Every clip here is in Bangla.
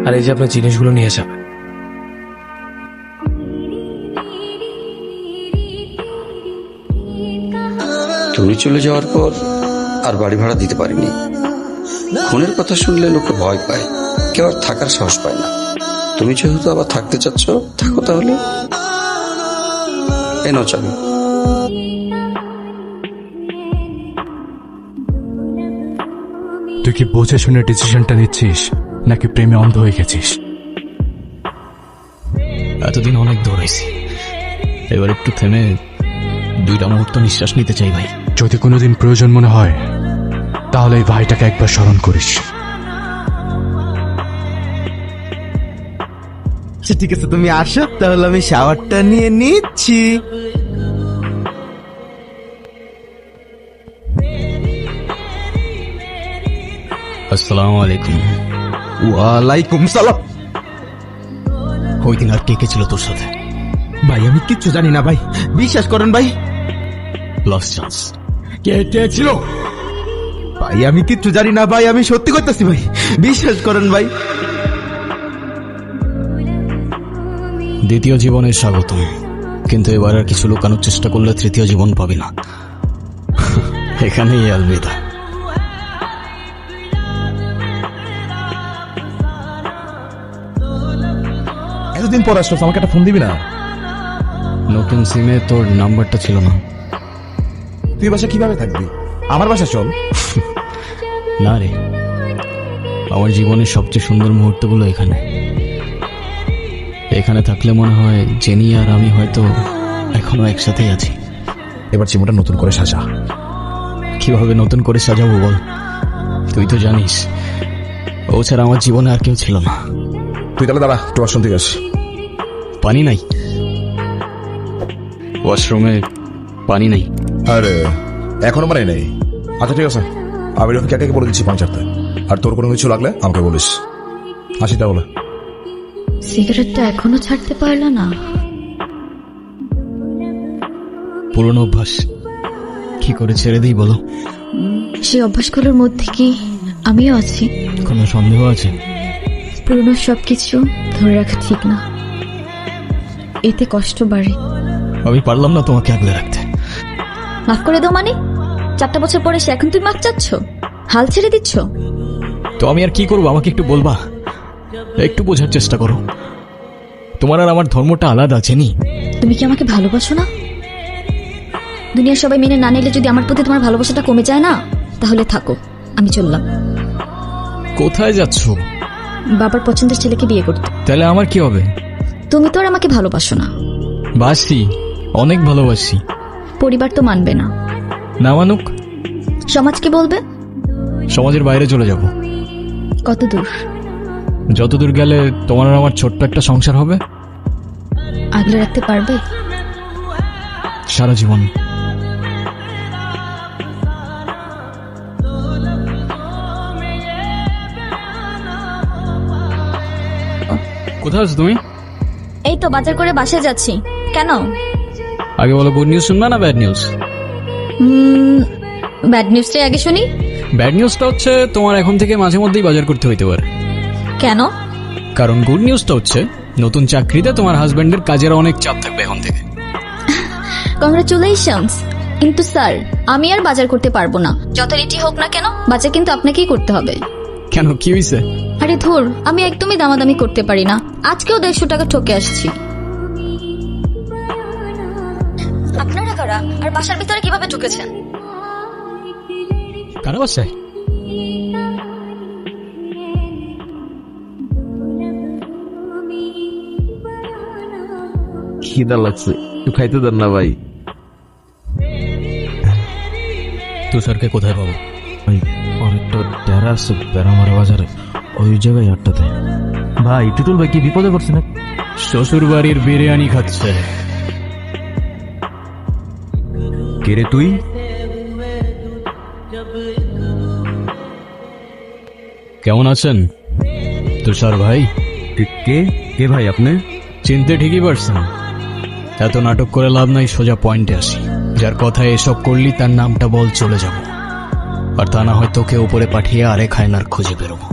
আর এই যে আপনার জিনিসগুলো নিয়ে যাবেন। তুমি চলে যাওয়ার পর আর বাড়ি ভাড়া দিতে পারিনি। খুনের কথা শুনলে লোকে ভয় পায়, কেউ আর থাকার সাহস পায় না। তুমি যেহেতু আবার থাকতে চাচ্ছ, থাকো তাহলে। এ নাও চাবি। তুই কি বুঝে শুনে ডিসিশনটা নিচ্ছিস নাকি প্রেমে অন্ধ হয়ে গেছিস? এতদিন অনেক দৌড়াইছি, এবার একটু থেমে দুইটা মুহূর্ত নিঃশ্বাস নিতে চাই ভাই। যদি কোনোদিন প্রয়োজন মনে হয় তাহলে এই ভাইটাকে একবার স্মরণ করিস। আচ্ছা ঠিক আছে, তুমি আসো তাহলে আমি শাওয়ারটা নিয়ে নিচ্ছি। আসসালামু আলাইকুম। ওয়ালাইকুম সালাম। ওই দিন আর কে কে ছিল তোর সাথে? ভাই আমি কিচ্ছু জানি না ভাই, বিশ্বাস করেন ভাই। Lost chance. কে কে ছিল ভাই? আমি কিচ্ছু জানি না ভাই, আমি সত্যি করতেছি ভাই, বিশ্বাস করেন ভাই। দ্বিতীয় জীবনের স্বাগতম, কিন্তু এবার আর কিছু লুকানোর চেষ্টা করলে তৃতীয় জীবন পাবি না। এখানেই আলবিদা। এতদিন পর আসলো, আমাকে একটা ফোন দিবি না? নতুন সিমে তোর নাম্বারটা ছিল না। তুই বাসা কিভাবে থাকবি? আমার বাসা চল। না রে, আমার জীবনের সবচেয়ে সুন্দর মুহূর্তগুলো এখানে। এখানে থাকলে মনে হয় জেনি আর আমি হয়তো এখনো একসাথেই আছি। এবার জীবনটা নতুন করে সাজা। কিভাবে নতুন করে সাজাবো বল? তুই তো জানিস ও ছাড়া আমার জীবনে আর কেউ ছিল না। তুই তাহলে দাঁড়া, একটু ওয়াশরুম থেকে আসি। পানি নাই, ওয়াশরুমে পানি নাই। আরে এখনো মানে নেই। আচ্ছা ঠিক আছে, আমি রফিক কাকাকে বলে দিচ্ছি পানি ছাড়তে। আর তোর কোনো কিছু লাগলে আমাকে বলিস। আসি তাহলে। সিগারেটটা এখনো ছাড়তে পারলো না। পুরনো অভ্যাস, কি করে ছেড়ে দিই বলো? সেই অভ্যাসগুলোর মধ্যে কি আমিও আছি? কোনো সন্দেহ আছে? পুরনো সবকিছু ধরে রাখা ঠিক না, এতে কষ্ট বাড়ে। আমি পারলাম না তোমাকে আগলে রাখতে। মাফ করে দাও মানে? 4টা বছর পরে সে এখন তুমি মাফ চাচ্ছ, হাল ছেড়ে দিচ্ছ? তো আমি আর কি করবো, আমাকে একটু বলবা? একটু বোঝার চেষ্টা করো। তোমার আর আমার ধর্মটা আলাদা আছে নি। তুমি কি আমাকে ভালোবাসো না? দুনিয়ার সবাই মেনে না নিলে যদি আমার প্রতি তোমার ভালোবাসাটা কমে যায় না, তাহলে থাকো, আমি চললাম। কোথায় যাচ্ছ? বাবার পছন্দের ছেলেকে বিয়ে করতে। তাহলে আমার কি হবে? তুমি তো আর আমাকে ভালোবাসো না। বাসি, অনেক ভালোবাসি। পরিবার তো মানবে না। না মানুক? সমাজ কি বলবে? সমাজের বাইরে চলে যাব। কত দূর? যতদূর গেলে তোমার আর আমার ছোট্ট একটা সংসার হবে। আগলে রাখতে পারবে? সারা জীবন। কোথায় আছো তুমি? এই তো বাজার করে বাসায় যাচ্ছি। কেন? আগে বলো, গুড নিউজ শুনবা না ব্যাড নিউজ? ব্যাড নিউজটাই আগে শুনি। ব্যাড নিউজটা হচ্ছে তোমার এখন থেকে মাঝে মধ্যেই বাজার করতে হইতে পারে। কেন? কারণ গুড নিউজটা হচ্ছে নতুন চাকরিতে তোমার হাজবেন্ডের কাজের অনেক চাপ থাকবে এখন থেকে। কংগ্রাচুলেশনস। কিন্তু স্যার, আমি আর বাজার করতে পারবো না। যত রেটি হোক না কেন, বাজার কিন্তু আপনাকেই করতে হবে। কেন, কি হয়েছে? আরে ধুর, আমি একদমই দামাদামি করতে পারি না। আজকেও 150 টাকা ঠকে আসছি। আপনারা কারা আর বাসার ভিতরে কিভাবে ঢুকেছেন? কারো বাসায়? খিদা লাগছে, একটু খাইতে দেন না ভাই। তুষারকে কোথায় পাবো? ভাই অনেকটা টেরা আছে বেড়ামারা বাজারে, ওই জায়গায় আটটাতে। ভাই টুটুল ভাই কি বিপদে পড়ছে না? শ্বশুর বাড়ির বিরিয়ানি খাচ্ছে। কে রে তুই? কেমন আছেন তুষার ভাই? কে কে ভাই আপনি? চিনতে ঠিকই পারছেন। এত নাটক করে লাভ নাই, সোজা পয়েন্টে আসি। যার কথায় এসব করলি তার নামটা বল, চলে যাব। আর তা না হয় তোকে উপরে পাঠিয়ে আরেক হায়নার খুঁজে বেরোবো।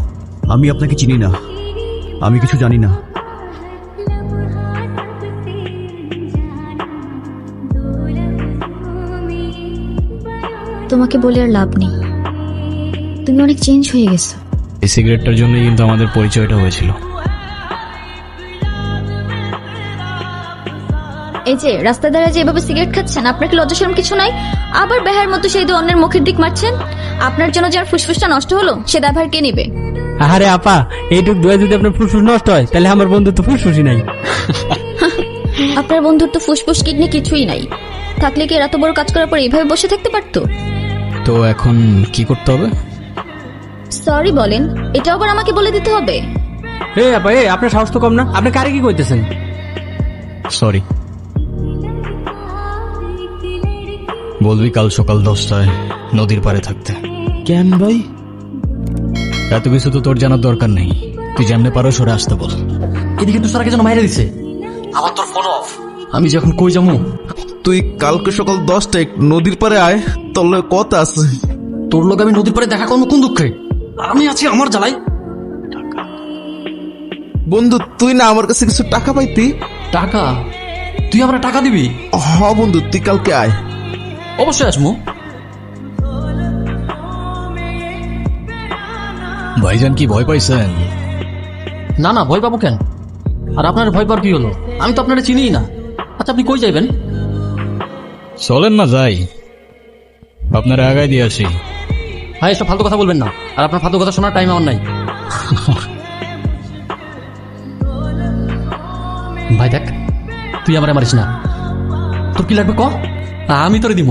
আমি আপনাকে চিনি না। আমি কিছু জানি না। তোমাকে বলে আর লাভ নেই, তুমি অনেক চেঞ্জ হয়ে গেছো। এই সিগারেটটার জন্যই কিন্তু আমাদের পরিচয়টা হয়েছিল। এই যে রাস্তায় দাঁড়িয়ে যে এভাবে সিগারেট খাচ্ছেন, আপনার কি লজ্জা শরম কিছু নাই? আবার বেহার মতো সেই দিয়ে অন্যের মুখের দিক মারছেন। আপনার জন্য যার ফুসফুসটা নষ্ট হলো সে দায়ভার কে নেবে? আরে আপা, এইটুক দোয়া যদি আপনার ফুসফুস নষ্ট হয় তাহলে আমার বন্ধু তো ফুসফুসই নাই। আপনার বন্ধুর তো ফুসফুস কিডনি কিছুই নাই, থাকলে কি এত বড় কাজ করার পর এইভাবে বসে থাকতে পারতো? তো এখন কি করতে হবে? সরি বলেন, এটা আবার আমাকে বলে দিতে হবে? এ আপা, আপনার সাহস তো কম না, আপনি কারে কি কইতেছেন? সরি। বলবি কাল সকাল 10টায় নদীর পাড়ে থাকতে। কেন ভাই? এত কিছু তো তোর জানার দরকার নেই, তুই যেমনে পারো সরে আসতে বল। এদিকে তো সারা কিছু মাইরে দিছে, আবার তোর ফোন অফ। আমি যখন কই যাবো? তুই কালকে সকাল 10টায় নদীর পারে আয়, তোর লগে কথা আছে। তোর লোক আমি নদীর পাড়ে দেখা করবো কোন দুঃখে? আমি আছি আমার জ্বালাই। বন্ধু তুই না আমার কাছে কিছু টাকা পাইতি? টাকা? তুই আমার টাকা দিবি? হ বন্ধু, তুই কালকে আয়। অবশ্যই আসমু। ভাইজান কি ভয় পাইছেন? না না, ভয় পাবো কেন? আর আপনার ভয় পাওয়ার কি হলো? আমি তো আপনারা চিনিই না। আচ্ছা আপনি কই যাইবেন? চলেন না যাই, আপনারা আগায় দিয়ে আসি। হ্যাঁ, এসব ফালতু কথা বলবেন না, আর আপনার ফালতু কথা শোনার টাইম আমার নাই। ভাই দেখ, তুই আমার মারিস না। তোর কি লাগবে ক, আমি তোরে দিব।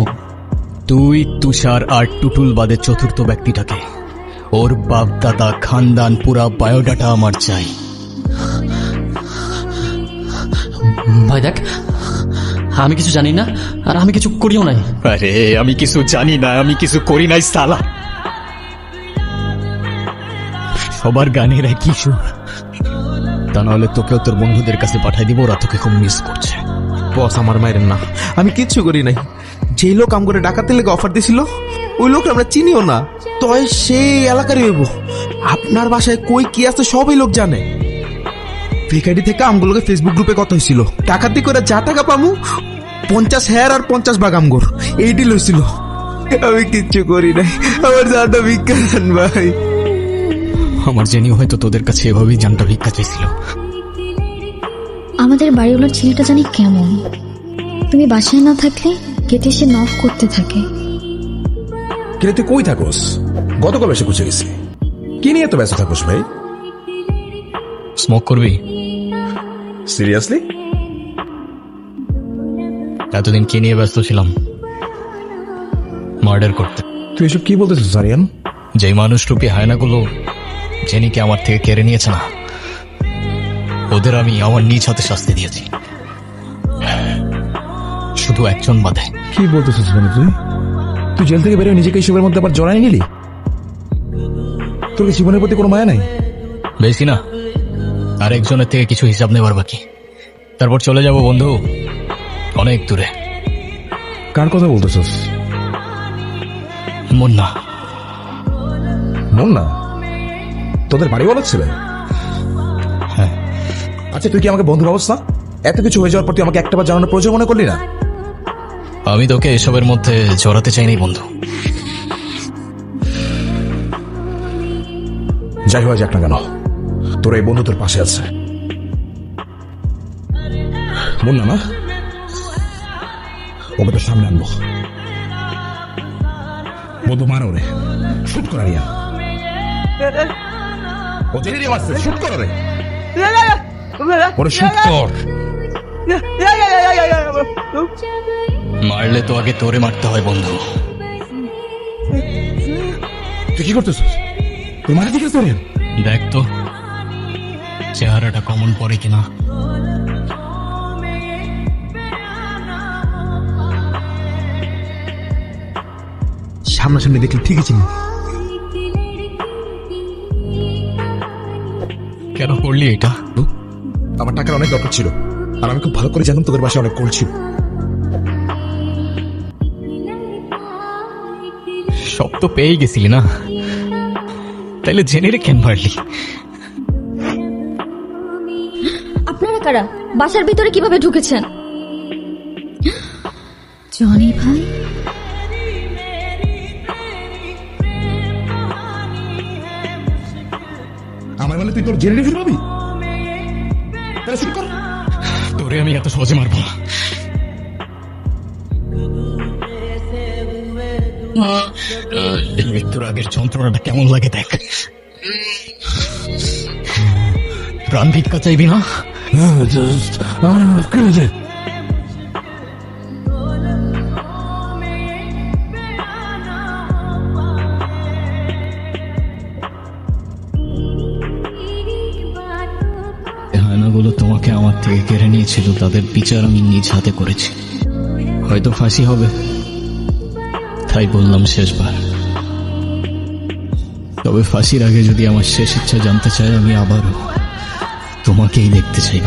তুই, তুষার আর টুটুল বাদে চতুর্থ ব্যক্তিটাকে, ওর বাপ দাদা খানদান পুরা বায়োডাটা আমার চাই। ভাই দেখ, আমি কিছু জানি না, আর আমি কিছু করিও নাই। আরে আমি কিছু জানি না, আমি কিছু করি নাই সালা। সবার গানের একই সুর, তা নাহলে তোকেও তোর বন্ধুদের কাছে পাঠাই দিব, ওরা তোকে খুব মিস করছে। বস আমার মায়ের না, আমি কিচ্ছু করি নাই। যেই লোক আম করে ডাকাতের লেগে অফার দিছিল ওই লোক আমরা চিনিও না, তয় সেই এলাকারই হইব। আপনার বাসায় কই কি আছে সবই লোক জানে। ভিকারি থেকে আমগুলোকে ফেসবুক গ্রুপে কথা হয়েছিল, ডাকাতি করে যা টাকা পামু 50 হেয়ার আর 50 ভাগ আমগর, এই ডিল হয়েছিল। আমি কিচ্ছু করি নাই, আমার জানটা ভিক্ষা দেন ভাই। আমার জেনিও হয়তো তোদের কাছে এভাবেই জানটা ভিক্ষা চাইছিল। আমাদের বাড়িওয়ালার ছেলেটা জানি কেমন, তুমি বাসায় না থাকলে গেটে এসে নক করতে থাকে। কিন্তু তুই কই থাকোস? গতকাল এসে খুঁজে গেছি। কি নিয়ে এত ব্যস্ত থাকোস ভাই? স্মোক করবি? সিরিয়াসলি? এতদিন কি নিয়ে ব্যস্ত ছিলাম? মার্ডার করতে। তুই এসব কি বলতেছিস সারিয়ান? যেই মানুষরূপী হায়নাগুলো জেনিকে আমার থেকে কেড়ে নিয়েছে না, ওদের আমি আমার নিজ হাতে শাস্তি দিয়েছি, শুধু একজন বাদে। কি বলতেছিস মানে তুই? তুই জেল থেকে বেরোয় নিজেকে এইসবের মধ্যে আবার জড়াই নিলি? তোর কি জীবনের প্রতি কোনো মায়া নাই? বেশি না, আর একজনের থেকে কিছু হিসাব নেবার বাকি, তারপর চলে যাব বন্ধু অনেক দূরে। কার কথা বলতেছিস? মুন্না। মুন্না? তোদের বাড়িওয়ালা ছেলে? হ্যাঁ। আচ্ছা তুই কি আমাকে বন্ধু অবস্থা? এত কিছু হয়ে যাওয়ার পর তুই আমাকে একটাবার জানানোর প্রয়োজন মনে করলি না? আমি তোকে এসবের মধ্যে জড়াতে চাইনি বন্ধু। যাই হয়ে যাক না কেন, তোর এই বন্ধু তোর পাশে আছে। মুন্না না, ওকে তো সামনে আনবো। বন্ধু মারো রে, শুট করা রিয়া। ও জেনে দিয়ে মারছে, শুট করো রে, ওরে শুট কর। মারলে তো আগে তোরে মারতে হয় বন্ধু। তুই কি করতেছিস? তুই মারা দিকে তোর দেখ তো চেহারাটা কমন পড়ে কিনা। সামনাসামনি দেখলে ঠিকই চিনি। কেন করলি এটা? আমার টাকার অনেক দরকার ছিল, আর আমি খুব ভালো করে জানতাম তোদের বাসায় অনেক কল ছিল। সব তো পেয়ে গেছিলি না, তাইলে জেনে রে কেন মারলি? কারা? বাসার ভিতরে কিভাবে ঢুকেছেন? জনি ভাই, আমার মানে তুই তোর জেনে নিয়ে ফিরবি তাহলে শুরু কর। তোরে আমি এত সহজে মারবো না। এই মৃত্যুর আগের যন্ত্রণাটা কেমন লাগে দেখ। প্রাণ ভিক্ষা চাইবি না? হায়নাগুলো তোমাকে আমার থেকে কেড়ে নিয়েছিল, তাদের বিচার আমি নিজ হাতে করেছি। হয়তো ফাঁসি হবে, তাই বললাম শেষবার। তবে ফাঁসির আগে যদি আমার শেষ ইচ্ছা জানতে চাই, আমি আবারও তোমাকেই দেখতে চাইব।